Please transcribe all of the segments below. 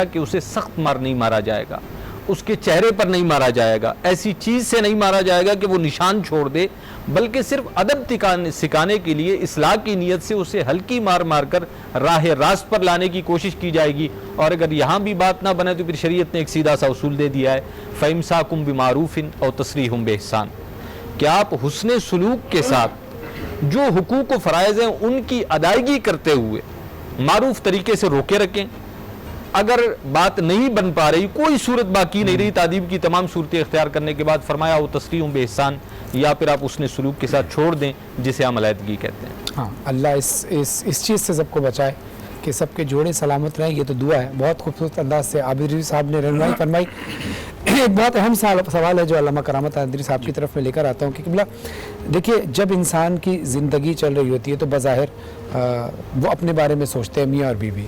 کہ اسے سخت مار نہیں مارا جائے گا، اس کے چہرے پر نہیں مارا جائے گا، ایسی چیز سے نہیں مارا جائے گا کہ وہ نشان چھوڑ دے، بلکہ صرف ادب سکھانے کے لیے اصلاح کی نیت سے اسے ہلکی مار مار کر راہ راست پر لانے کی کوشش کی جائے گی۔ اور اگر یہاں بھی بات نہ بنے تو پھر شریعت نے ایک سیدھا سا اصول دے دیا ہے، فَإِمْسَاكُمْ بِمَعْرُوفٍ أَوْ تَسْرِيحٌ بِإِحْسَانٍ، کہ آپ حسن سلوک کے ساتھ جو حقوق و فرائض ہیں ان کی ادائیگی کرتے ہوئے معروف طریقے سے روکے رکھیں۔ اگر بات نہیں بن پا رہی، کوئی صورت باقی نہیں رہی، تعدیب کی تمام صورتیں اختیار کرنے کے بعد فرمایا وہ تسریح بِإِحْسَان، یا پھر آپ اس نے سلوک کے ساتھ چھوڑ دیں جسے ہم علیحدگی کہتے ہیں۔ ہاں، اللہ اس چیز سے سب کو بچائے کہ سب کے جوڑے سلامت رہیں، یہ تو دعا ہے۔ بہت خوبصورت انداز سے عابد رضوی صاحب نے رہنمائی فرمائی۔ ایک بہت اہم سوال ہے جو علامہ کرامت عابد رضوی صاحب کی طرف میں لے کر آتا ہوں کہ قبلہ دیکھیے، جب انسان کی زندگی چل رہی ہوتی ہے تو بظاہر وہ اپنے بارے میں سوچتے ہیں، میاں اور بیوی،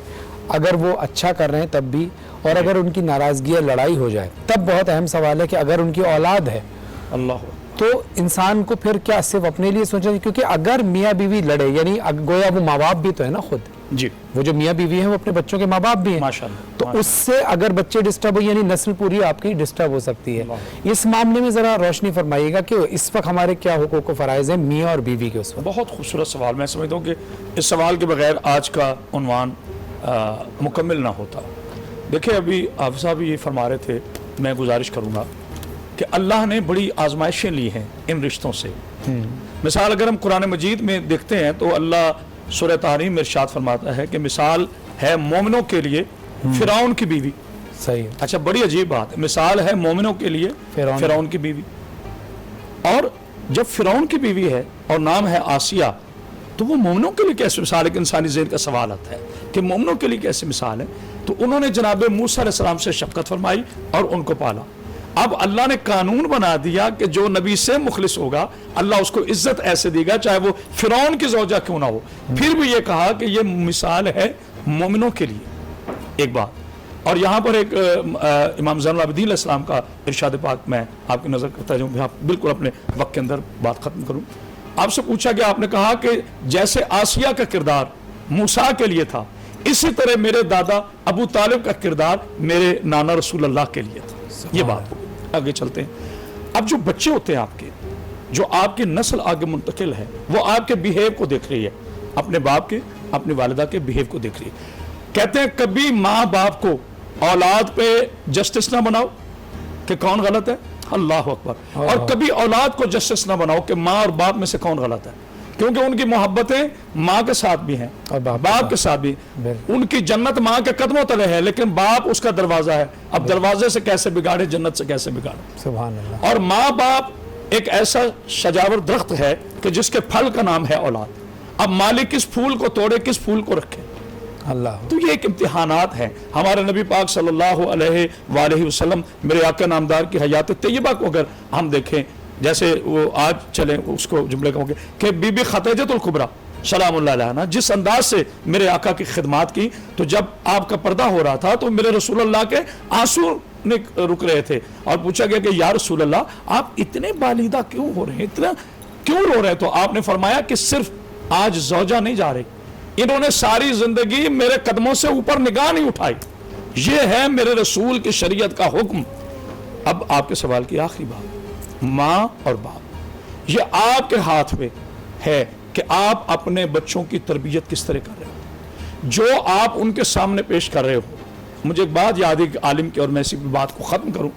اگر وہ اچھا کر رہے ہیں تب بھی، اور اگر ان کی ناراضگی یا لڑائی ہو جائے تب بہت اہم سوال ہے کہ اگر ان کی اولاد ہے اللہ تو انسان کو پھر کیا صرف اپنے لیے سوچنا چاہیے؟ کیونکہ اگر میاں بیوی لڑے، یعنی گویا وہ ماں باپ بھی تو ہے نا خود، جی، وہ جو میاں بیوی ہیں وہ اپنے بچوں کے ماں باپ بھی ہیں، ماشاءاللہ، تو اس سے اگر بچے ڈسٹرب ہو، یعنی نسل پوری آپ کی ڈسٹرب ہو سکتی ہے۔ اس معاملے میں ذرا روشنی فرمائیے گا کہ اس وقت ہمارے کیا حقوق و فرائض ہیں میاں اور بیوی کے اس وقت؟ بہت خوبصورت سوال، میں سمجھتا ہوں کہ اس سوال کے بغیر آج کا عنوان مکمل نہ ہوتا۔ دیکھیں، ابھی حافظ صاحب یہ فرما رہے تھے، میں گزارش کروں گا کہ اللہ نے بڑی آزمائشیں لی ہیں ان رشتوں سے۔ مثال اگر ہم قرآن مجید میں دیکھتے ہیں تو اللہ سورہ تحریم میں ارشاد فرماتا ہے کہ مثال ہے مومنوں کے لیے فرعون کی بیوی۔ صحیح۔ اچھا، بڑی عجیب بات ہے، مثال ہے مومنوں کے لیے فرعون کی بیوی، اور جب فرعون کی بیوی ہے اور نام ہے آسیہ، تو وہ مومنوں کے لیے کیسے مثال ہے؟ کہ انسانی ذہن کا سوال آتا ہے کہ مومنوں کے لیے کیسے مثال ہے؟ تو انہوں نے جناب موسیٰ علیہ السلام سے شفقت فرمائی اور ان کو پالا۔ اب اللہ نے قانون بنا دیا کہ جو نبی سے مخلص ہوگا اللہ اس کو عزت ایسے دے گا چاہے وہ فرعون کی زوجہ کیوں نہ ہو۔ پھر بھی یہ کہا کہ یہ مثال ہے مومنوں کے لیے، ایک بات۔ اور یہاں پر ایک امام زین العابدین علیہ السلام کا ارشاد پاک میں آپ کی نظر کرتا ہوں، بالکل اپنے وقت کے اندر بات ختم کروں۔ آپ سے پوچھا گیا، آپ نے کہا کہ جیسے آسیہ کا کردار موسیٰ کے لیے تھا، اسی طرح میرے دادا ابو طالب کا کردار میرے نانا رسول اللہ کے لیے تھا۔ یہ بات ہوگی۔ آگے چلتے ہیں۔ اب جو بچے ہوتے ہیں آپ کے، جو آپ کی نسل آگے منتقل ہے، وہ آپ کے بیہیو کو دیکھ رہی ہے، اپنے باپ کے، اپنی والدہ کے بیہیو کو دیکھ رہی ہے۔ کہتے ہیں کبھی ماں باپ کو اولاد پہ جسٹس نہ بناؤ کہ کون غلط ہے، اللہ اکبر، اور کبھی اولاد کو جسٹس نہ بناؤ کہ ماں اور باپ میں سے کون غلط ہے، کیونکہ ان کی محبتیں ماں کے ساتھ بھی ہیں اور باپ کے ساتھ بھی۔ ان کی جنت ماں کے قدموں تلے ہے، لیکن باپ اس کا دروازہ ہے۔ اب دروازے سے کیسے بگاڑے، جنت سے کیسے بگاڑے؟ سبحان اللہ۔ اور ماں باپ ایک ایسا شجاور درخت ہے کہ جس کے پھل کا نام ہے اولاد۔ اب مالک کس پھول کو توڑے، کس پھول کو رکھے؟ اللہ۔ تو یہ ایک امتحانات ہیں۔ ہمارے نبی پاک صلی اللہ علیہ وآلہ وسلم، میرے آقا نامدار کی حیات طیبہ کو اگر ہم دیکھیں، جیسے وہ آج چلیں اس کو جملے کہوں گے کہ بی بی خدیجہ الکبریٰ سلام اللہ علیہ جس انداز سے میرے آقا کی خدمات کی، تو جب آپ کا پردہ ہو رہا تھا تو میرے رسول اللہ کے آنسو رک رہے تھے، اور پوچھا گیا کہ یا رسول اللہ آپ اتنے بالیدہ کیوں ہو رہے ہیں، اتنا کیوں رو رہے ہیں؟ تو آپ نے فرمایا کہ صرف آج زوجہ نہیں جا رہی، انہوں نے ساری زندگی میرے قدموں سے اوپر نگاہ نہیں اٹھائی۔ یہ ہے میرے رسول کی شریعت کا حکم۔ اب آپ کے سوال کی آخری بات، ماں اور باپ، یہ آپ کے ہاتھ میں ہے کہ آپ اپنے بچوں کی تربیت کس طرح کر رہے ہو، جو آپ ان کے سامنے پیش کر رہے ہو۔ مجھے ایک بات یاد ہے کہ عالم کی، اور میں اسی بات کو ختم کروں،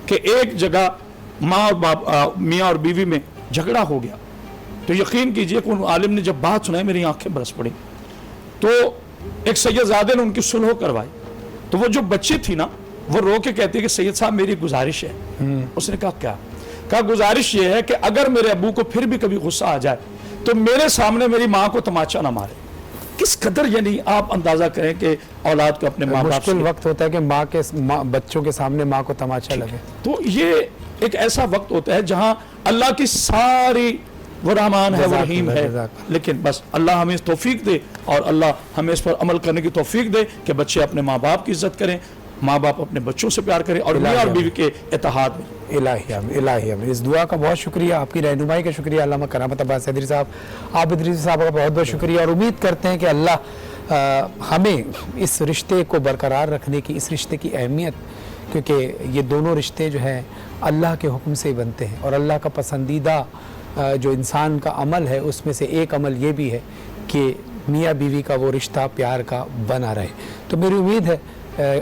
کہ ایک جگہ ماں اور باپ، میاں اور بیوی میں جھگڑا ہو گیا، تو یقین کیجئے کہ ان عالم نے جب بات سنائی میری آنکھیں برس پڑیں۔ تو ایک سید زادے نے ان کی صلح کروائی، تو وہ جو بچی تھی نا، وہ رو کے کہتی ہے کہ سید صاحب میری گزارش ہے۔ اس نے کہا کیا؟ کہا گزارش یہ ہے کہ اگر میرے ابو کو پھر بھی کبھی غصہ آ جائے تو میرے سامنے میری ماں کو تماچا نہ مارے۔ کس قدر، یعنی آپ اندازہ کریں کہ اولاد کو اپنے ماں باپ سے، مشکل وقت ہوتا ہے کہ ماں کے بچوں کے سامنے ماں کو تماچا لگے، تو یہ ایک ایسا وقت ہوتا ہے جہاں اللہ کی ساری، وہ رحمان ہے، وہ رحیم ہے، لیکن بس اللہ ہمیں توفیق دے، اور اللہ ہمیں اس پر عمل کرنے کی توفیق دے کہ بچے اپنے ماں باپ کی عزت کریں، ماں باپ اپنے بچوں سے پیار کریں، اور میاں اور بیوی کے اتحاد میں۔ الہی آمین۔ اس دعا کا بہت شکریہ، آپ کی رہنمائی کا شکریہ علامہ کرامت عباس حیدری صاحب، عابد رضوی صاحب کا بہت بہت شکریہ، اور امید کرتے ہیں کہ اللہ ہمیں اس رشتے کو برقرار رکھنے کی، اس رشتے کی اہمیت، کیونکہ یہ دونوں رشتے جو ہیں اللہ کے حکم سے ہی بنتے ہیں، اور اللہ کا پسندیدہ جو انسان کا عمل ہے اس میں سے ایک عمل یہ بھی ہے کہ میاں بیوی کا وہ رشتہ پیار کا بنا رہے. تو میری امید ہے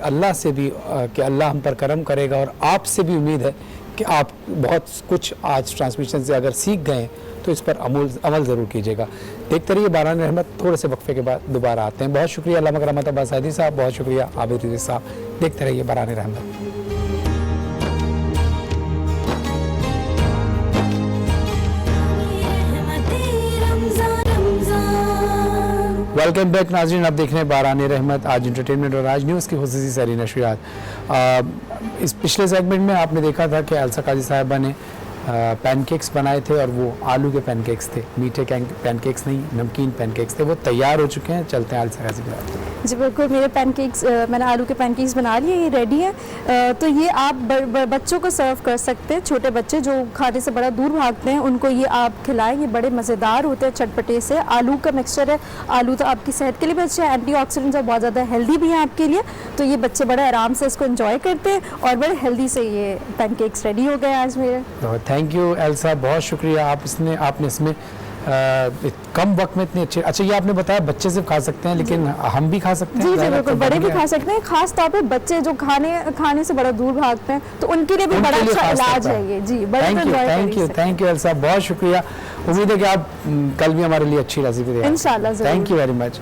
اللہ سے بھی کہ اللہ ہم پر کرم کرے گا، اور آپ سے بھی امید ہے کہ آپ بہت کچھ آج ٹرانسمیشن سے اگر سیکھ گئے ہیں تو اس پر عمل ضرور کیجیے گا. دیکھتے رہیے باران رحمت. تھوڑے سے وقفے کے بعد دوبارہ آتے ہیں. بہت شکریہ علامہ کرامت عباس سعدی صاحب، بہت شکریہ عابد رضوی صاحب. دیکھتے رہیے باران رحمت. ویلکم بیک ناظرین، اب دیکھ رہے ہیں باران رحمت. آج انٹرٹینمنٹ اور آج نیوز کی خصوصی سری نشریات. اس پچھلے سیگمنٹ میں آپ نے دیکھا تھا کہ ایلسا قاضی صاحبہ نے پین کیکس بنائے تھے، اور وہ آلو کے پین کیکس تھے، میٹھے پین کیکس نہیں، نمکین پین کیکس تھے. وہ تیار ہو چکے ہیں. چلتے ہیں ایلسا قاضی صاحب. جی بالکل، میرے پین کیکس، میں نے آلو کے پین کیکس بنا لیے، یہ ریڈی ہیں. تو یہ آپ بچوں کو سرو کر سکتے ہیں. چھوٹے بچے جو کھانے سے بڑا دور بھاگتے ہیں ان کو یہ آپ کھلائیں. یہ بڑے مزیدار ہوتے ہیں، چٹپٹے سے. آلو کا مکسچر ہے. آلو تو آپ کی صحت کے لیے بھی اچھا ہے، اینٹی آکسیڈنٹس اور بہت زیادہ ہیلدی بھی ہیں آپ کے لیے. تو یہ بچے بڑے آرام سے اس کو انجوائے کرتے ہیں، اور بڑے ہیلدی سے یہ پین کیکس ریڈی ہو گئے آج میرے. تھینک یو ایلسا، بہت شکریہ. آپ نے اس میں کم وقت میں اتنے اچھا یہ آپ نے بتایا بچے صرف کھا سکتے ہیں، لیکن ہم بھی کھا سکتے ہیں. جی جی بالکل، بڑے بھی کھا سکتے ہیں. خاص طور پہ بچے جو کھانے سے بڑا دور بھاگتے ہیں تو ان کے لیے بھی بڑا اچھا علاج ہے یہ. جی بڑے تھینک یو ایلسا، بہت شکریہ. امید ہے کہ آپ کل بھی ہمارے لیے اچھی ریسیپی دیں گے انشاءاللہ. Thank you very much.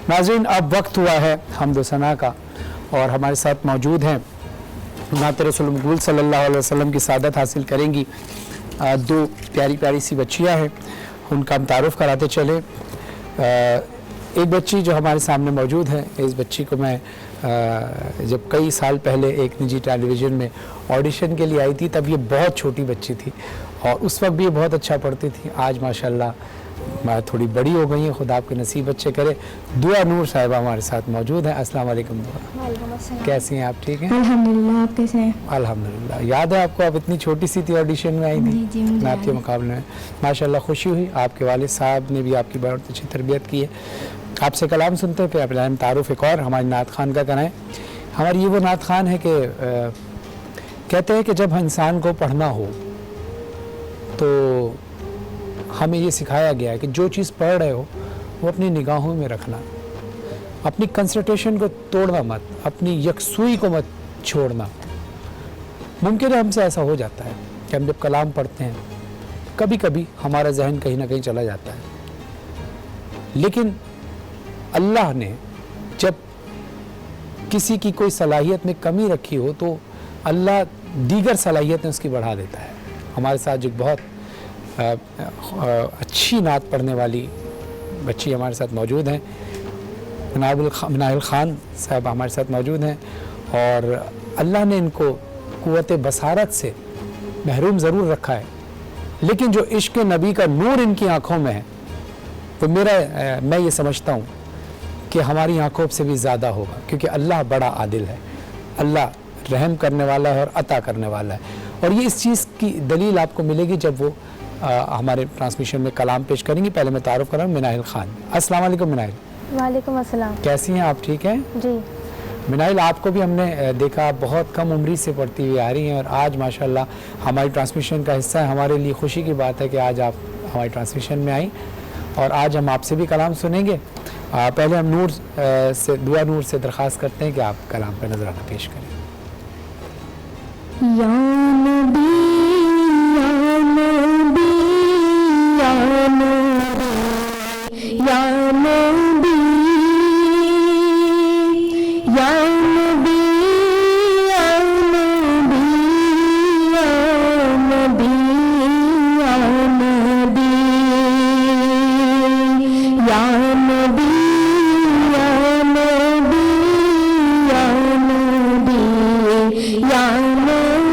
ناظرین، اب وقت ہوا ہے حمد و ثنا کا، اور ہمارے ساتھ موجود ہیں نعت رسول مقبول صلی اللہ علیہ وسلم کی سعادت حاصل کریں گی دو پیاری پیاری سی بچیاں ہیں. ان کا ہم تعارف کراتے چلے. ایک بچی جو ہمارے سامنے موجود ہے، اس بچی کو میں جب کئی سال پہلے ایک نجی ٹیلی ویژن میں آڈیشن کے لیے آئی تھی تب یہ بہت چھوٹی بچی تھی، اور اس وقت بھی یہ بہت اچھا پڑھتی تھی. آج ماشاءاللہ تھوڑی بڑی ہو گئی ہیں، خدا آپ کے نصیب اچھے کرے. دعا نور صاحبہ ہمارے ساتھ موجود ہیں. السلام علیکم. کیسی ہیں آپ؟ ٹھیک ہیں الحمدللہ. آپ کیسے ہیں؟ الحمدللہ. یاد ہے آپ کو آپ اتنی چھوٹی سی تھی آڈیشن میں آئی تھی نعت کے مقابلے میں. ماشاءاللہ خوشی ہوئی. آپ کے والد صاحب نے بھی آپ کی بہت اچھی تربیت کی ہے. آپ سے کلام سنتے ہیں، پھر آپ اعلان تعارف ایک اور ہماری نعت خان کا کرائیں. ہماری یہ وہ نعت خان ہے کہ کہتے ہیں کہ جب انسان کو پڑھنا ہو تو ہمیں یہ سکھایا گیا ہے کہ جو چیز پڑھ رہے ہو وہ اپنی نگاہوں میں رکھنا، اپنی کنسنٹریشن کو توڑنا مت، اپنی یکسوئی کو مت چھوڑنا. ممکن ہے ہم سے ایسا ہو جاتا ہے کہ ہم جب کلام پڑھتے ہیں کبھی کبھی ہمارا ذہن کہیں نہ کہیں چلا جاتا ہے، لیکن اللہ نے جب کسی کی کوئی صلاحیت میں کمی رکھی ہو تو اللہ دیگر صلاحیتیں اس کی بڑھا دیتا ہے. ہمارے ساتھ جو بہت اچھی نعت پڑھنے والی بچی ہمارے ساتھ موجود ہیں، مناہل خان صاحب ہمارے ساتھ موجود ہیں، اور اللہ نے ان کو قوت بصارت سے محروم ضرور رکھا ہے، لیکن جو عشق نبی کا نور ان کی آنکھوں میں ہے تو میں یہ سمجھتا ہوں کہ ہماری آنکھوں سے بھی زیادہ ہوگا، کیونکہ اللہ بڑا عادل ہے. اللہ رحم کرنے والا ہے اور عطا کرنے والا ہے. اور یہ اس چیز کی دلیل آپ کو ملے گی جب وہ ہمارے ٹرانسمیشن میں کلام پیش کریں گی. پہلے میں تعارف کر رہا ہوں مناہل خان. السلام علیکم مناہل. وعلیکم السلام. کیسی ہیں آپ؟ ٹھیک ہیں جی. مناہل، آپ کو بھی ہم نے دیکھا آپ بہت کم عمری سے پڑھتی ہوئی آ رہی ہیں، اور آج ماشاءاللہ ہماری ٹرانسمیشن کا حصہ ہے. ہمارے لیے خوشی کی بات ہے کہ آج آپ ہماری ٹرانسمیشن میں آئیں، اور آج ہم آپ سے بھی کلام سنیں گے. پہلے ہم دعا نور سے درخواست کرتے ہیں کہ آپ کلام کا نذرانہ پیش کریں. یا نبی یا نبی یا نبی یا نبی یا نبی یا نبی یا نبی یا نبی یا نبی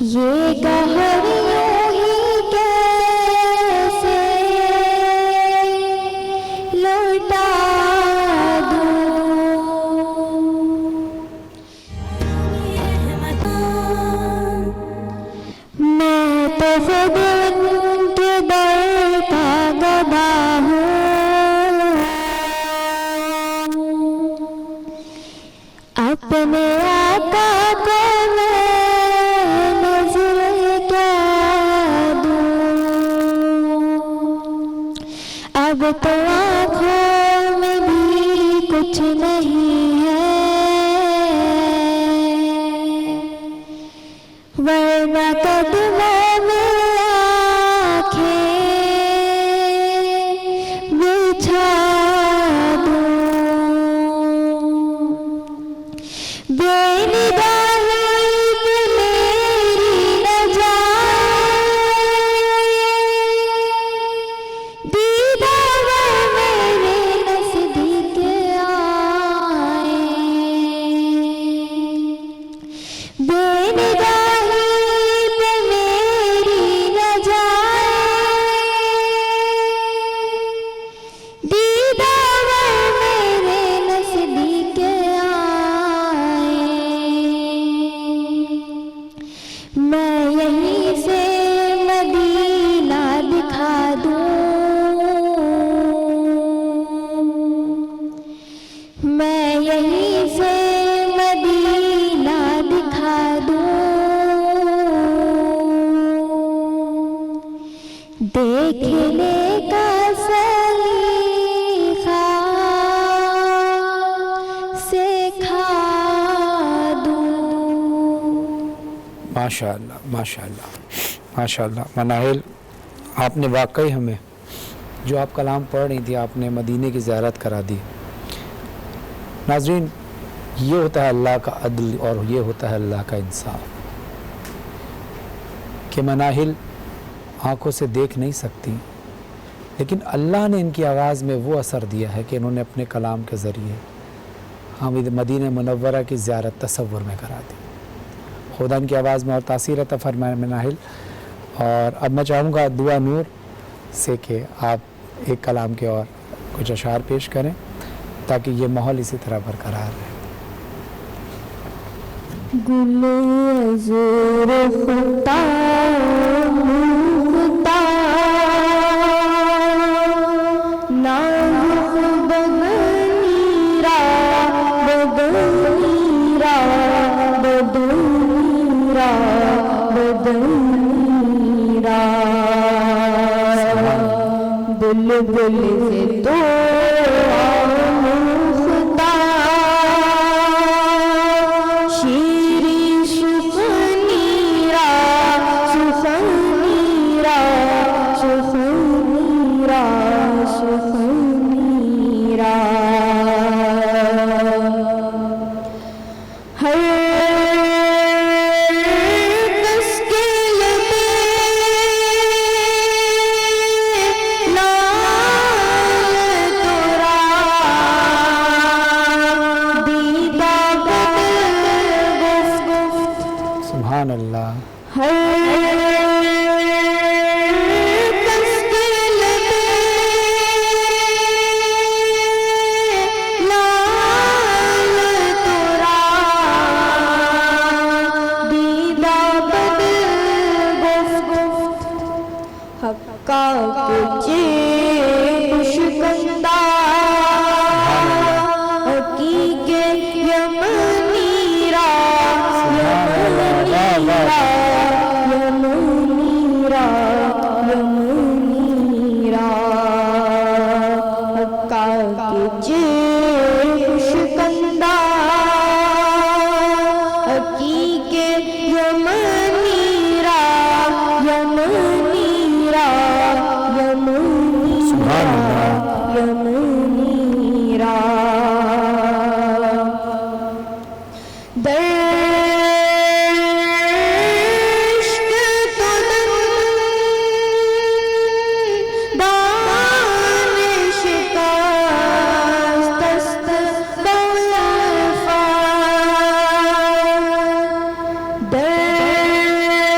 یہ گہر یوں ہی کیسے لوٹا میں تو خود ان کے در کا گواہ ہوں، اپنے آقا کو میں نظر کیا دوں، اب تو آنکھوں میں بھی کچھ نہیں ہے، ورنہ قدموں میں آنکھیں بچھا دوں، بے نگاہی پہ میری نہ جائے، دیدار میرے نزدیک آئے، بے نگاہی پہ میری نہ جائے، دیدار میرے نزدیک آئے، میں یہیں سے مدینہ دکھا دوں، میں یہیں سے مدینہ دکھا دوں، دیکھنے کا سلیقہ سکھا دوں۔ ماشاء اللہ ماشاء اللہ ماشاء اللہ۔ مناہل، آپ نے واقعی ہمیں جو آپ کلام پڑھ رہی تھی آپ نے مدینے کی زیارت کرا دی۔ ناظرین، یہ ہوتا ہے اللہ کا عدل اور یہ ہوتا ہے اللہ کا انصاف کہ مناہل آنکھوں سے دیکھ نہیں سکتی، لیکن اللہ نے ان کی آواز میں وہ اثر دیا ہے کہ انہوں نے اپنے کلام کے ذریعے ہم مدینہ منورہ کی زیارت تصور میں کرا دی۔ خدا ان کی آواز میں اور تاثیر عطا فرمائے مناہل۔ اور اب میں چاہوں گا دعا نور سے کہ آپ ایک کلام کے اور کچھ اشعار پیش کریں تاکہ یہ ماحول اسی طرح برقرار رہے۔ گل عذر خطا مختا نازک بدنیرا بدنیرا بدنیرا بدنیرا بلبل سے تو مختا شیریں سخنیرا سخنیرا سخنیرا سخنیرا ہر کس کے لبے نام ترا دیدہ بدل گفت سبحان اللہ۔ ہر کس کے لبے نام ترا دیدہ بدل گفت حقا تجھے خوشگندہ حقیق یمنیرا یمنیرا یمنیرا یمنیرا حقا تجھے خوشگندہ حقیق یمنیرا یمنیرا سبحان اللہ۔ یمنیرا دشت تو دانش کاست بالفا دشت